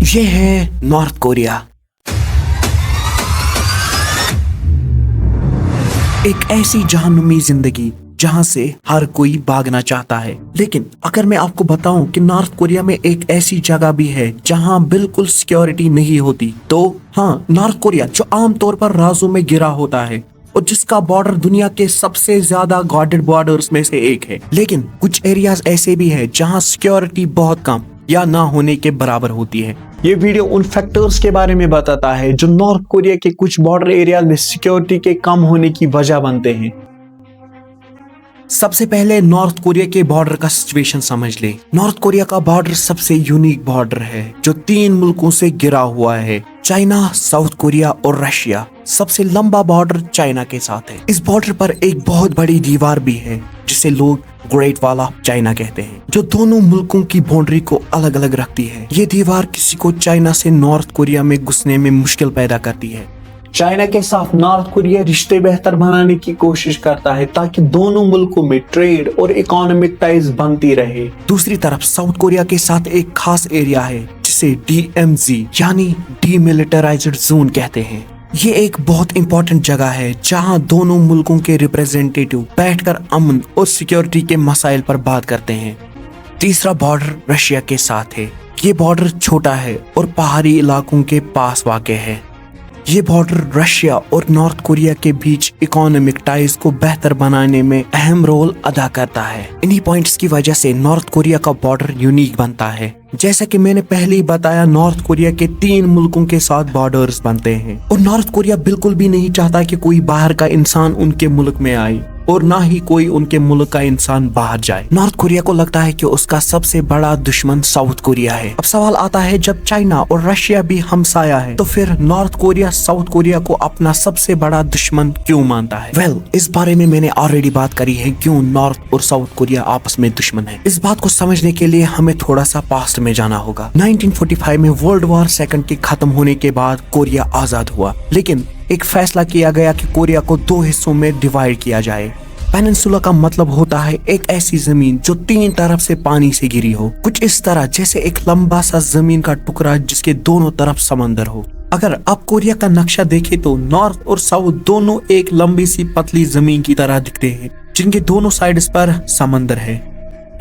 ये है north Korea. एक ऐसी जहन्नुमी जिंदगी जहां से हर कोई भागना चाहता है। लेकिन अगर मैं आपको बताऊं कि नॉर्थ कोरिया में एक ऐसी जगह भी है जहां बिल्कुल सिक्योरिटी नहीं होती, तो हाँ, नॉर्थ कोरिया जो आमतौर पर राजों में घिरा होता है और जिसका बॉर्डर दुनिया के सबसे ज्यादा गार्डेड बॉर्डर्स में से एक है। लेकिन कुछ एरियाज ऐसे भी है जहां सिक्योरिटी बहुत कम या ना होने के बराबर होती है। ये वीडियो उन फैक्टर्स के बारे में बताता है जो नॉर्थ कोरिया के कुछ बॉर्डर एरिया में सिक्योरिटी के कम होने की वजह बनते हैं। सबसे पहले नॉर्थ कोरिया के बॉर्डर का सिचुएशन समझ ले। नॉर्थ कोरिया का बॉर्डर सबसे यूनिक बॉर्डर है जो 3 मुल्कों से घिरा हुआ है, चाइना, साउथ कोरिया और रशिया। सबसे लंबा बॉर्डर चाइना के साथ है। इस बॉर्डर पर एक बहुत बड़ी दीवार भी है जिसे लोग ग्रेट वॉल ऑफ चाइना कहते हैं, जो दोनों मुल्कों की बाउंड्री को अलग अलग रखती है। ये दीवार किसी को चाइना से नॉर्थ कोरिया में घुसने में मुश्किल पैदा करती है। चाइना के साथ नॉर्थ कोरिया रिश्ते बेहतर बनाने की कोशिश करता है ताकि दोनों मुल्कों में ट्रेड और इकोनॉमिक टाइज बनती रहे। दूसरी तरफ साउथ कोरिया के साथ एक खास एरिया है जिसे DMZ यानी डीमिलिटराइज्ड जोन कहते हैं। ये एक बहुत इंपॉर्टेंट जगह है जहां दोनों मुल्कों के रिप्रेजेंटेटिव बैठकर अमन और सिक्योरिटी के मसाइल पर बात करते हैं। तीसरा बॉर्डर रशिया के साथ है। ये बॉर्डर छोटा है और पहाड़ी इलाकों के पास वाक़ है। ये बॉर्डर रशिया और नॉर्थ कोरिया के बीच इकोनॉमिक टाइज को बेहतर बनाने में अहम रोल अदा करता है। इन्हीं पॉइंट्स की वजह से नॉर्थ कोरिया का बॉर्डर यूनिक बनता है। जैसा कि मैंने पहले ही बताया, नॉर्थ कोरिया के 3 मुल्कों के साथ बॉर्डर्स बनते हैं और नॉर्थ कोरिया बिल्कुल भी नहीं चाहता कि कोई बाहर का इंसान उनके मुल्क में आए और ना ही कोई उनके मुल्क का इंसान बाहर जाए। नॉर्थ कोरिया को लगता है कि उसका सबसे बड़ा दुश्मन साउथ कोरिया है। अब सवाल आता है, जब चाइना और रशिया भी हमसाया है तो फिर नॉर्थ कोरिया साउथ कोरिया को अपना सबसे बड़ा दुश्मन क्यों मानता है? इस बारे में मैंने ऑलरेडी बात करी है, क्यों नॉर्थ और साउथ कोरिया आपस में दुश्मन है। इस बात को समझने के लिए हमें थोड़ा सा पास्ट में जाना होगा। 1945 में वर्ल्ड वॉर सेकंड के खत्म होने के बाद कोरिया आजाद हुआ, लेकिन एक फैसला किया गया कि कोरिया को 2 हिस्सों में डिवाइड किया जाए। पेनिनसुला का मतलब होता है एक ऐसी जमीन जो 3 तरफ से पानी से घिरी हो, कुछ इस तरह जैसे एक लंबा सा जमीन का टुकड़ा जिसके दोनों तरफ समंदर हो। अगर आप कोरिया का नक्शा देखें तो नॉर्थ और साउथ दोनों एक लंबी सी पतली जमीन की तरह दिखते हैं जिनके दोनों साइड्स पर समंदर है।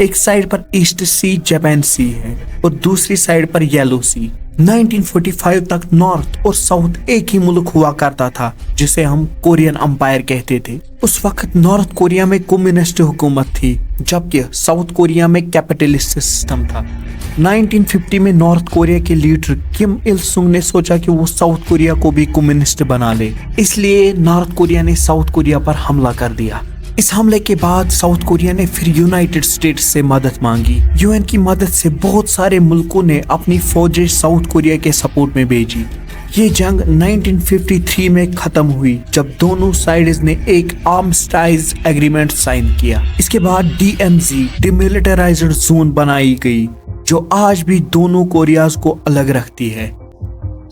एक साइड पर ईस्ट सी जापान सी है और दूसरी साइड पर येलो सी। 1945 तक नॉर्थ और साउथ एक ही मुल्क हुआ करता था जिसे हम कोरियन अंपायर कहते थे। उस वक्त नॉर्थ कोरिया में कम्युनिस्ट हुकूमत थी जबकि साउथ कोरिया में कैपिटलिस्ट सिस्टम था। 1950 में नॉर्थ कोरिया के लीडर किम इल सुंग ने सोचा कि वो साउथ कोरिया को भी कम्युनिस्ट बना ले, इसलिए नॉर्थ कोरिया ने साउथ कोरिया पर हमला कर दिया। इस हमले के बाद साउथ कोरिया ने फिर यूनाइटेड स्टेट्स से मदद मांगी। यूएन की मदद से बहुत सारे मुल्कों ने अपनी फौजें साउथ कोरिया के सपोर्ट में भेजी। ये जंग 1953 में खत्म हुई जब दोनों साइड्स ने एक आर्मस्टाइज एग्रीमेंट साइन किया। इसके बाद DMZ डीमिलिटराइज्ड जोन बनाई गई जो आज भी दोनों कोरियाज को अलग रखती है।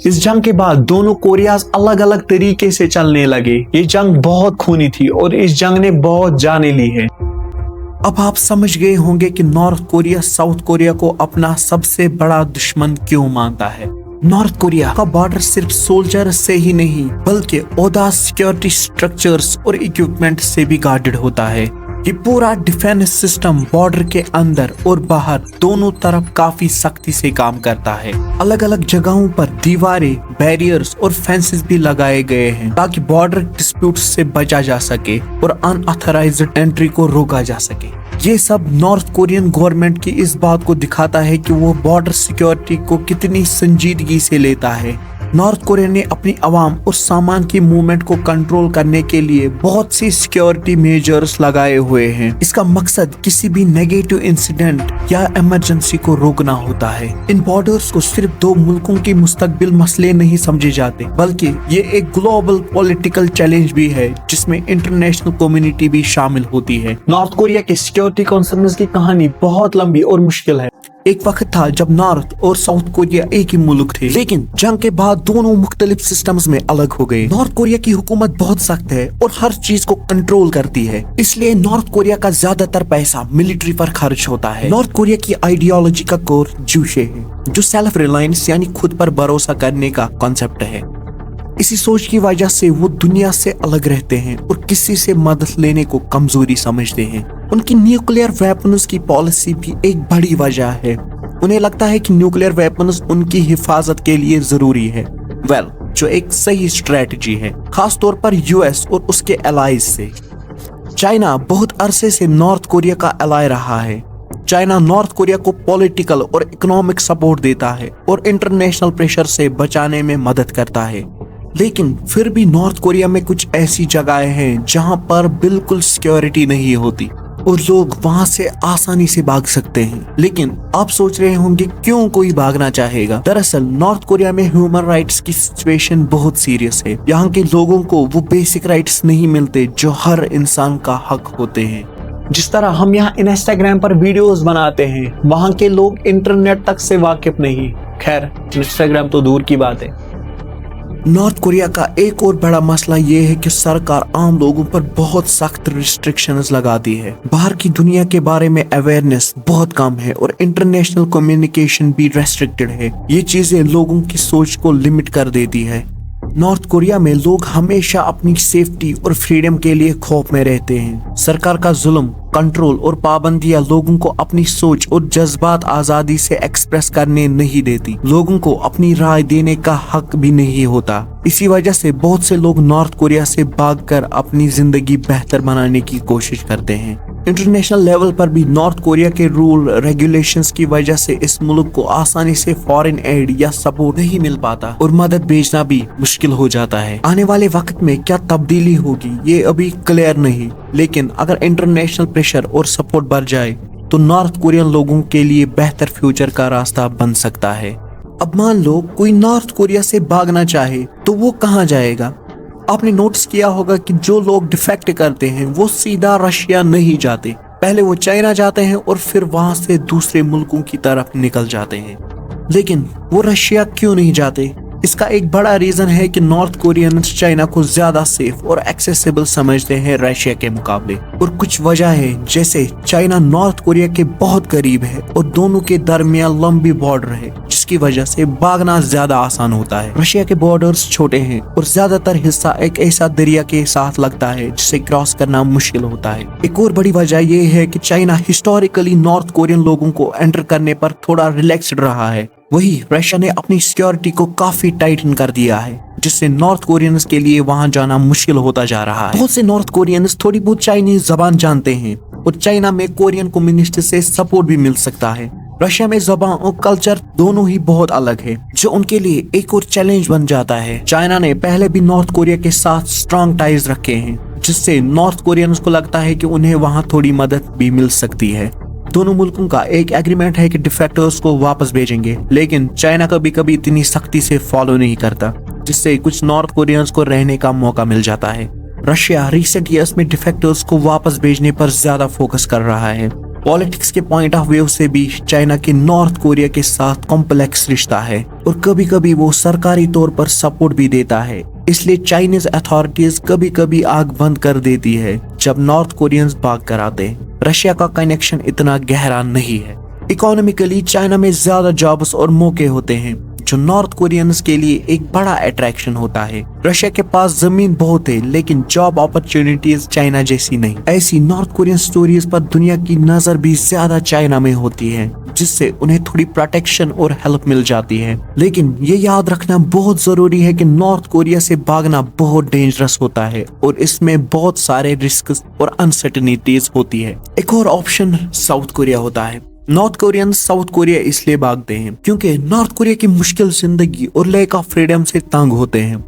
इस जंग के बाद दोनों कोरियाज अलग अलग तरीके से चलने लगे। ये जंग बहुत खूनी थी और इस जंग ने बहुत जानें ली है। अब आप समझ गए होंगे कि नॉर्थ कोरिया साउथ कोरिया को अपना सबसे बड़ा दुश्मन क्यों मानता है। नॉर्थ कोरिया का बॉर्डर सिर्फ सोल्जर से ही नहीं बल्कि ओदा सिक्योरिटी स्ट्रक्चर्स और इक्विपमेंट से भी गार्डेड होता है। ये पूरा डिफेंस सिस्टम बॉर्डर के अंदर और बाहर दोनों तरफ काफी सख्ती से काम करता है। अलग अलग जगहों पर दीवारें, बैरियर्स और फेंसेस भी लगाए गए हैं ताकि बॉर्डर डिस्प्यूट्स से बचा जा सके और अनऑथराइज्ड एंट्री को रोका जा सके। ये सब नॉर्थ कोरियन गवर्नमेंट की इस बात को दिखाता है कि वो बॉर्डर सिक्योरिटी को कितनी संजीदगी से लेता है। नॉर्थ कोरिया ने अपनी आवाम और सामान की मूवमेंट को कंट्रोल करने के लिए बहुत सी सिक्योरिटी मेजर्स लगाए हुए हैं। इसका मकसद किसी भी नेगेटिव इंसिडेंट या इमरजेंसी को रोकना होता है। इन बॉर्डर्स को सिर्फ 2 मुल्कों की मुस्तकबिल मसले नहीं समझे जाते बल्कि ये एक ग्लोबल पॉलिटिकल चैलेंज भी है जिसमें इंटरनेशनल कम्युनिटी भी शामिल होती है। नॉर्थ कोरिया के सिक्योरिटी कंसर्न्स की कहानी बहुत लंबी और मुश्किल है। एक वक्त था जब नॉर्थ और साउथ कोरिया एक ही मुल्क थे, लेकिन जंग के बाद दोनों मुख्तलिफ सिस्टम्स में अलग हो गए। नॉर्थ कोरिया की हुकूमत बहुत सख्त है और हर चीज को कंट्रोल करती है, इसलिए नॉर्थ कोरिया का ज्यादातर पैसा मिलिट्री पर खर्च होता है। नॉर्थ कोरिया की आइडियोलॉजी का कोर जूशे है, जो सेल्फ रिलायंस यानी खुद पर भरोसा करने का कॉन्सेप्ट है। इसी सोच की वजह से वो दुनिया से अलग रहते हैं और किसी से मदद लेने को कमजोरी समझते हैं। उनकी न्यूक्लियर वेपन्स की पॉलिसी भी एक बड़ी वजह है। उन्हें लगता है कि न्यूक्लियर वेपन्स उनकी हिफाजत के लिए जरूरी है। जो एक सही स्ट्रेटजी है, खास तौर पर यूएस और उसके एलाइज से। चाइना बहुत अरसे से नॉर्थ कोरिया का एलाय रहा है। चाइना नॉर्थ कोरिया को पॉलिटिकल और इकोनॉमिक सपोर्ट देता है और इंटरनेशनल प्रेशर से बचाने में मदद करता है। लेकिन फिर भी नॉर्थ कोरिया में कुछ ऐसी जगहें हैं जहां पर बिल्कुल सिक्योरिटी नहीं होती और लोग वहां से आसानी से भाग सकते हैं। लेकिन आप सोच रहे होंगे क्यों कोई भागना चाहेगा? दरअसल नॉर्थ कोरिया में ह्यूमन राइट्स की सिचुएशन बहुत सीरियस है। यहाँ के लोगों को वो बेसिक राइट्स नहीं मिलते जो हर इंसान का हक होते हैं। जिस तरह हम यहाँ इंस्टाग्राम पर वीडियोस बनाते हैं, वहाँ के लोग इंटरनेट तक से वाकिफ नहीं। खैर, इंस्टाग्राम तो दूर की बात है। नॉर्थ कोरिया का एक और बड़ा मसला ये है कि सरकार आम लोगों पर बहुत सख्त रिस्ट्रिक्शंस लगाती है। बाहर की दुनिया के बारे में अवेयरनेस बहुत कम है और इंटरनेशनल कम्युनिकेशन भी रेस्ट्रिक्टेड है। ये चीजें लोगों की सोच को लिमिट कर देती है। नॉर्थ कोरिया में लोग हमेशा अपनी सेफ्टी और फ्रीडम के लिए खौफ में रहते हैं। सरकार का जुल्म, कंट्रोल और पाबंदियां लोगों को अपनी सोच और जज्बात आजादी से एक्सप्रेस करने नहीं देती। लोगों को अपनी राय देने का हक भी नहीं होता। इसी वजह से बहुत से लोग नॉर्थ कोरिया से भागकर अपनी जिंदगी बेहतर बनाने की कोशिश करते हैं। इंटरनेशनल लेवल पर भी नॉर्थ कोरिया के रूल रेगुलेशंस की वजह से इस मुल्क को आसानी से फॉरेन एड या सपोर्ट नहीं मिल पाता और मदद भेजना भी मुश्किल हो जाता है। आने वाले वक्त में क्या तब्दीली होगी ये अभी क्लियर नहीं, लेकिन अगर इंटरनेशनल प्रेशर और सपोर्ट बढ़ जाए तो नॉर्थ कोरियन लोगों के लिए बेहतर फ्यूचर का रास्ता बन सकता है। अब मान लो कोई नॉर्थ कोरिया से भागना चाहे तो वो कहाँ जाएगा? आपने नोटिस किया होगा कि जो लोग डिफेक्ट करते हैं वो सीधा रशिया नहीं जाते, पहले वो चाइना जाते हैं और फिर वहां से दूसरे मुल्कों की तरफ निकल जाते हैं। लेकिन वो रशिया क्यों नहीं जाते? इसका एक बड़ा रीजन है कि नॉर्थ कोरियंस चाइना को ज्यादा सेफ और एक्सेसिबल समझते हैं रशिया के मुकाबले। और कुछ वजह है, जैसे चाइना नॉर्थ कोरिया के बहुत करीब है और दोनों के दरमियान लंबी बॉर्डर है, जिसकी वजह से भागना ज्यादा आसान होता है। रशिया के बॉर्डर्स छोटे हैं और ज्यादातर हिस्सा एक ऐसा दरिया के साथ लगता है जिसे क्रॉस करना मुश्किल होता है। एक और बड़ी वजह यह है कि चाइना हिस्टोरिकली नॉर्थ कोरियन लोगों को एंटर करने पर थोड़ा रिलैक्स्ड रहा है। वही रशिया ने अपनी सिक्योरिटी को काफी टाइटन कर दिया है, जिससे नॉर्थ कोरियंस के लिए वहां जाना मुश्किल होता जा रहा है। बहुत से नॉर्थ कोरियंस थोड़ी बहुत चाइनीज जबान जानते हैं और चाइना में कोरियन कम्युनिस्ट से सपोर्ट भी मिल सकता है। रशिया में जबान और कल्चर दोनों ही बहुत अलग है, जो उनके लिए एक और चैलेंज बन जाता है। चाइना ने पहले भी नॉर्थ कोरिया के साथ स्ट्रॉन्ग टाइज रखे हैं, जिससे नॉर्थ कोरियंस को लगता है कि उन्हें वहां थोड़ी मदद भी मिल सकती है। दोनों मुल्कों का एक एग्रीमेंट है कि डिफेक्टर्स को वापस भेजेंगे, लेकिन चाइना कभी कभी इतनी सख्ती से फॉलो नहीं करता, जिससे कुछ नॉर्थ कोरियंस को रहने का मौका मिल जाता है। रशिया रिसेंट ईयर्स में डिफेक्टर्स को वापस भेजने पर ज्यादा फोकस कर रहा है। पॉलिटिक्स के पॉइंट ऑफ व्यू से भी चाइना के नॉर्थ कोरिया के साथ कॉम्प्लेक्स रिश्ता है और कभी कभी वो सरकारी तौर पर सपोर्ट भी देता है। इसलिए चाइनीज अथॉरिटीज कभी कभी आग बंद कर देती है जब नॉर्थ कोरियंस भाग कर आते हैं। रशिया का कनेक्शन इतना गहरा नहीं है। इकोनॉमिकली चाइना में ज्यादा जॉब्स और मौके होते हैं, जो नॉर्थ कोरियंस के लिए एक बड़ा अट्रैक्शन होता है। रशिया के पास जमीन बहुत है, लेकिन जॉब अपॉर्चुनिटीज चाइना जैसी नहीं। ऐसी नॉर्थ कोरियन स्टोरीज पर दुनिया की नजर भी ज्यादा चाइना में होती है, जिससे उन्हें थोड़ी प्रोटेक्शन और हेल्प मिल जाती है। लेकिन ये याद रखना बहुत जरूरी है कि नॉर्थ कोरिया से भागना बहुत डेंजरस होता है और इसमें बहुत सारे रिस्क और अनसर्टेनिटीज होती है। एक और ऑप्शन साउथ कोरिया होता है। नॉर्थ कोरियन साउथ कोरिया इसलिए भागते हैं क्योंकि नॉर्थ कोरिया की मुश्किल जिंदगी और लैक ऑफ फ्रीडम से तंग होते हैं।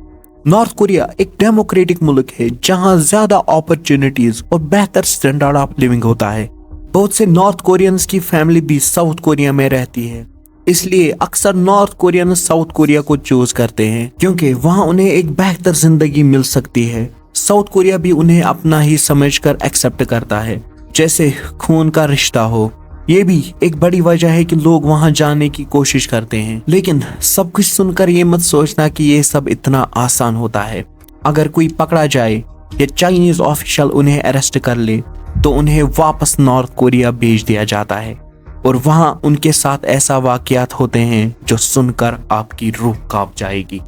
नॉर्थ कोरिया एक डेमोक्रेटिक मुल्क है जहां ज्यादा अपॉर्चुनिटीज और बेहतर स्टैंडर्ड ऑफ लिविंग होता है। बहुत से नॉर्थ कोरियंस की फैमिली भी साउथ कोरिया में रहती है, इसलिए अक्सर नॉर्थ कोरियन साउथ कोरिया को चूज करते हैं क्योंकि वहां उन्हें एक बेहतर जिंदगी मिल सकती है। साउथ कोरिया भी उन्हें अपना ही समझकर एक्सेप्ट करता है, जैसे खून का रिश्ता हो। ये भी एक बड़ी वजह है कि लोग वहां जाने की कोशिश करते हैं। लेकिन सब कुछ सुनकर ये मत सोचना कि ये सब इतना आसान होता है। अगर कोई पकड़ा जाए या चाइनीज ऑफिशियल उन्हें अरेस्ट कर ले तो उन्हें वापस नॉर्थ कोरिया भेज दिया जाता है और वहां उनके साथ ऐसा वाकयात होते हैं जो सुनकर आपकी रूह कांप जाएगी।